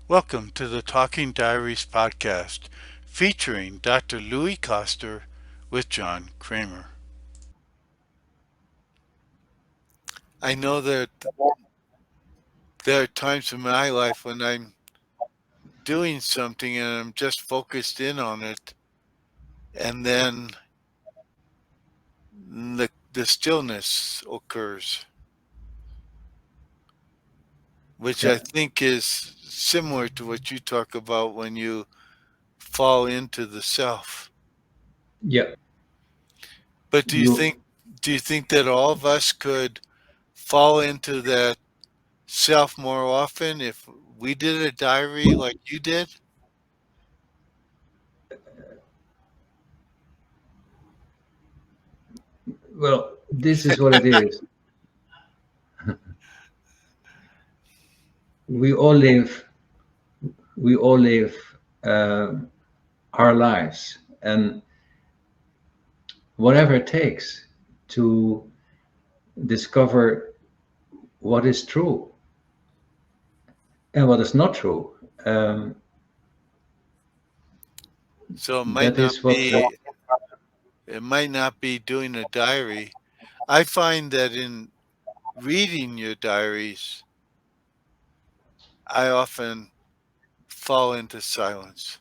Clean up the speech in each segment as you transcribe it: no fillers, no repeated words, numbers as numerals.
Welcome to the Talking Diaries podcast featuring Dr. Louis Koster with John Kremer. I know that there are times in my life when I'm doing something and I'm just focused in on it, and then the stillness occurs, which I Yeah, think is similar to what you talk about when you fall into the self. yeah. But You do you think that all of us could fall into that self more often if we did a diary like you did? well, this is what it is. We all live, we all live uh, our lives, and whatever it takes to discover what is true and what is not true. Um, So that is what. it might not be doing a diary. I find that in reading your diaries, I often fall into silence.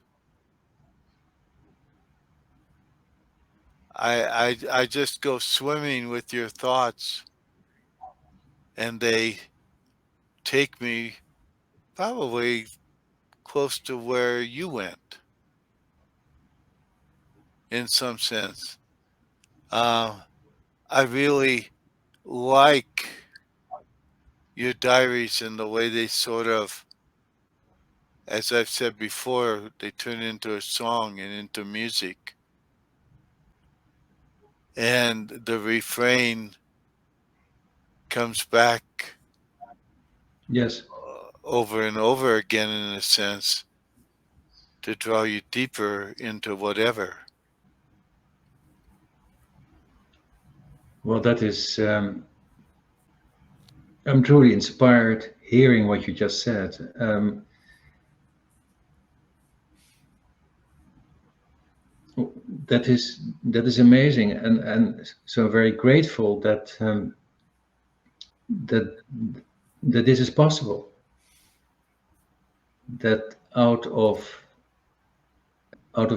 I just go swimming with your thoughts and they take me probably close to where you went in some sense. Uh, I really like your diaries and the way they sort of, as I've said before, they turn into a song and into music. And the refrain comes back Yes. over and over again, in a sense, to draw you deeper into whatever. Well, that is. I'm truly inspired hearing what you just said. That is amazing, and so very grateful that that this is possible. That out of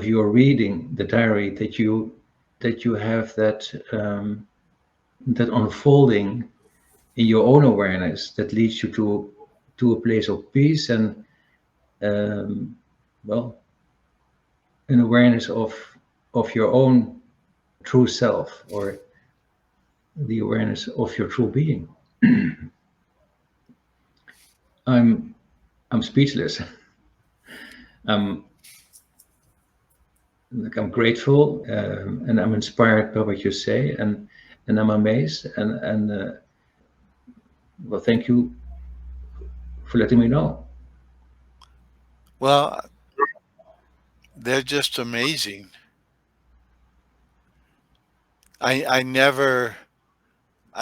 your reading the diary that you have that unfolding in your own awareness that leads you to a place of peace and um, well, an awareness of your own true self, or the awareness of your true being. I'm i'm speechless. i'm I'm grateful, and I'm inspired by what you say, and I'm amazed, and well, thank you for letting me know. Well, they're just amazing. I I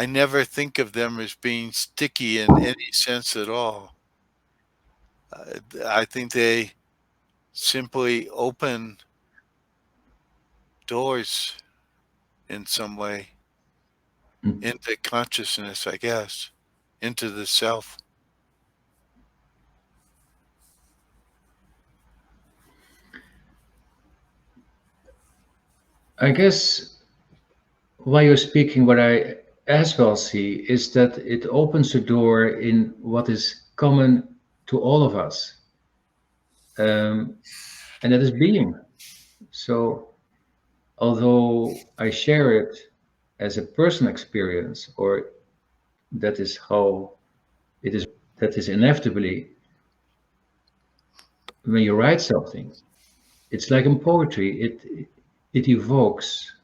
never think of them as being sticky in any sense at all. I think they simply open doors in some way into consciousness, I guess, into the self. I guess while you're speaking, what I as well see is that it opens the door in what is common to all of us, um, and that is being. So, although I share it as a personal experience, or that is how it is, that is inevitably when you write something. It's like in poetry, it evokes,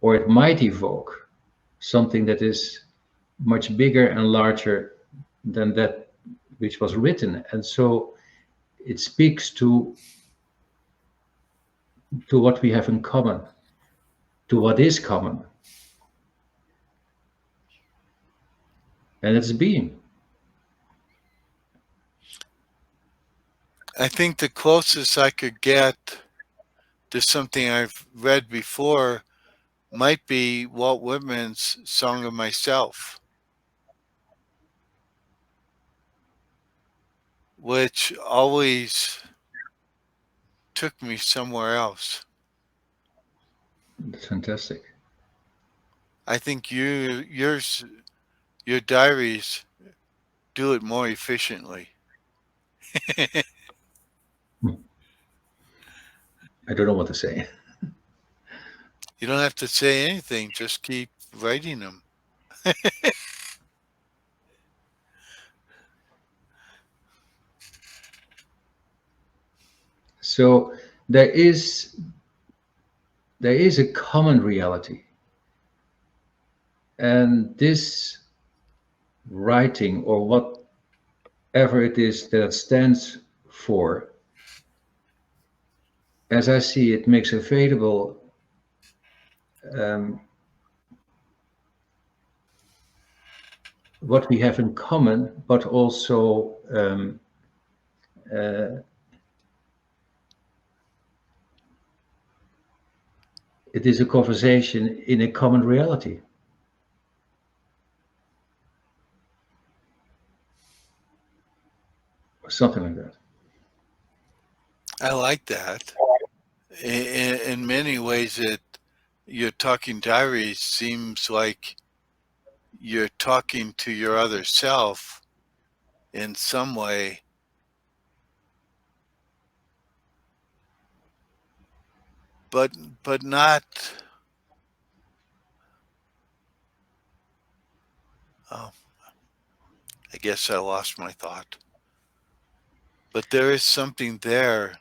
or it might evoke, something that is much bigger and larger than that which was written, and so it speaks to what we have in common, to what is common, and it's being. I think the closest I could get to something I've read before might be Walt Whitman's Song of Myself, which always took me somewhere else. That's fantastic. I think your diaries do it more efficiently. Hmm. I don't know what to say. You don't have to say anything, just keep writing them. So there is there is a common reality, and this writing, or whatever it is that it stands for, as I see it, makes available um, what we have in common, but also uh, it is a conversation in a common reality, or something like that. I like that. In many ways, your talking diaries seems like you're talking to your other self in some way, but but not. Oh, I guess I lost my thought. But there is something there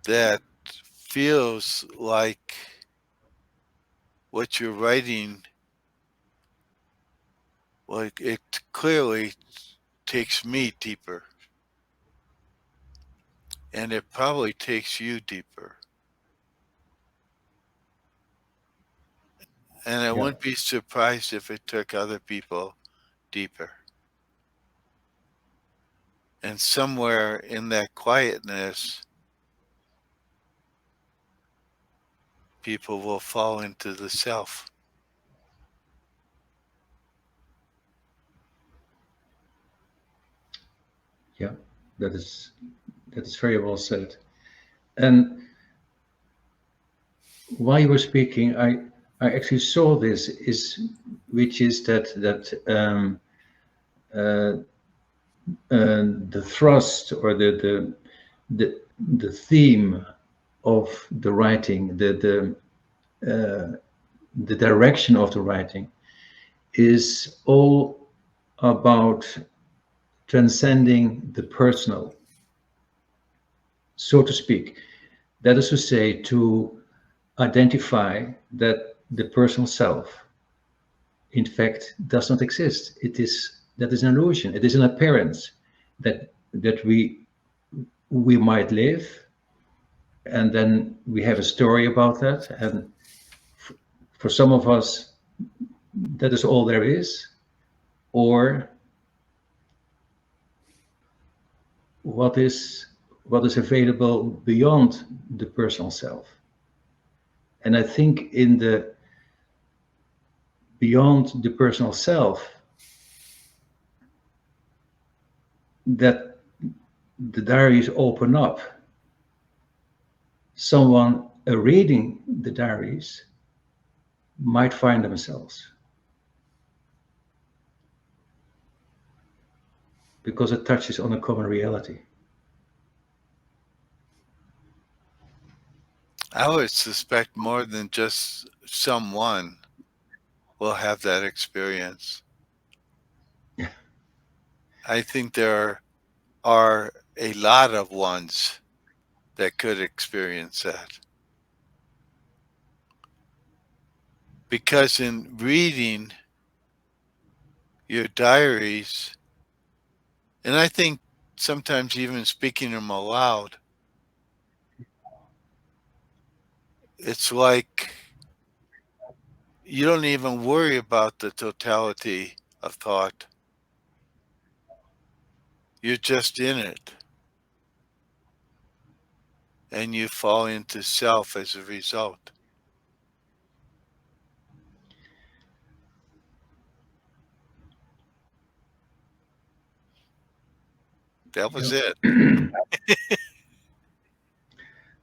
that feels like what you're writing. Like it clearly takes me deeper, and it probably takes you deeper. And I Yeah, wouldn't be surprised if it took other people deeper. And somewhere in that quietness, people will fall into the self. yeah, that is that is very well said. And while you were speaking, I actually saw this is which is that uh, the thrust or the the theme of the writing, the direction of the writing is all about transcending the personal, so to speak. That is to say, to identify that the personal self, in fact, does not exist. It is that is an illusion. It is an appearance that we might live, and then we have a story about that. And for some of us, that is all there is. Or what is what is available beyond the personal self. And I think in the beyond the personal self, that the diaries open up. Someone reading the diaries might find themselves because it touches on a common reality. I would suspect more than just someone will have that experience. I think there are a lot of ones that could experience that. Because in reading your diaries, and I think sometimes even speaking them aloud, it's like you don't even worry about the totality of thought. You're just in it. and you fall into self as a result. That was it. Yeah.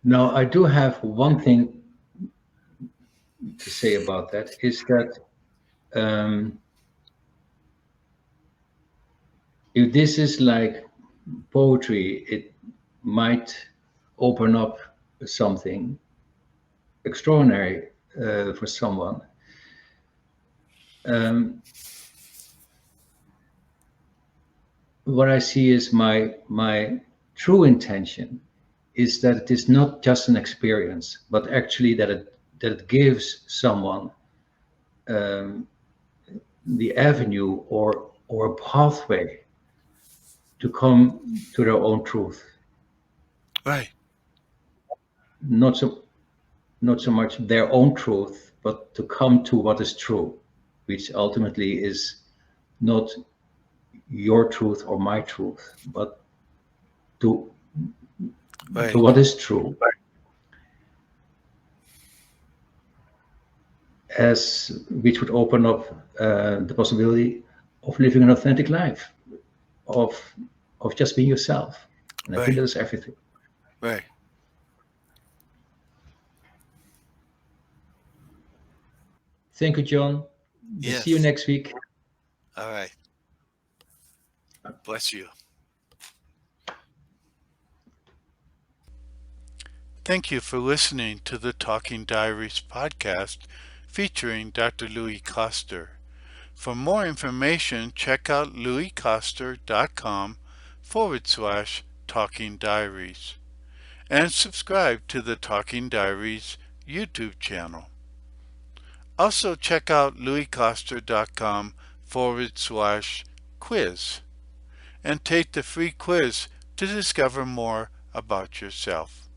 Now, I do have one thing to say about that is that um, if this is like poetry, it might open up something extraordinary for someone. Um, what I see is my true intention is that it is not just an experience, but actually that it gives someone um, the avenue or a pathway to come to their own truth. Right, Not so not so much their own truth, but to come to what is true, which ultimately is not your truth or my truth, but to right, what is true, as which would open up the possibility of living an authentic life, of of just being yourself. And I think right, that is everything. right. Thank you, John. We'll see you Yes. next week. All right. Bless you. Thank you for listening to the Talking Diaries podcast featuring Dr. Louis Koster. For more information, check out louiskoster.com/talking diaries and subscribe to the Talking Diaries YouTube channel. Also, check out louiskoster.com/quiz and take the free quiz to discover more about yourself.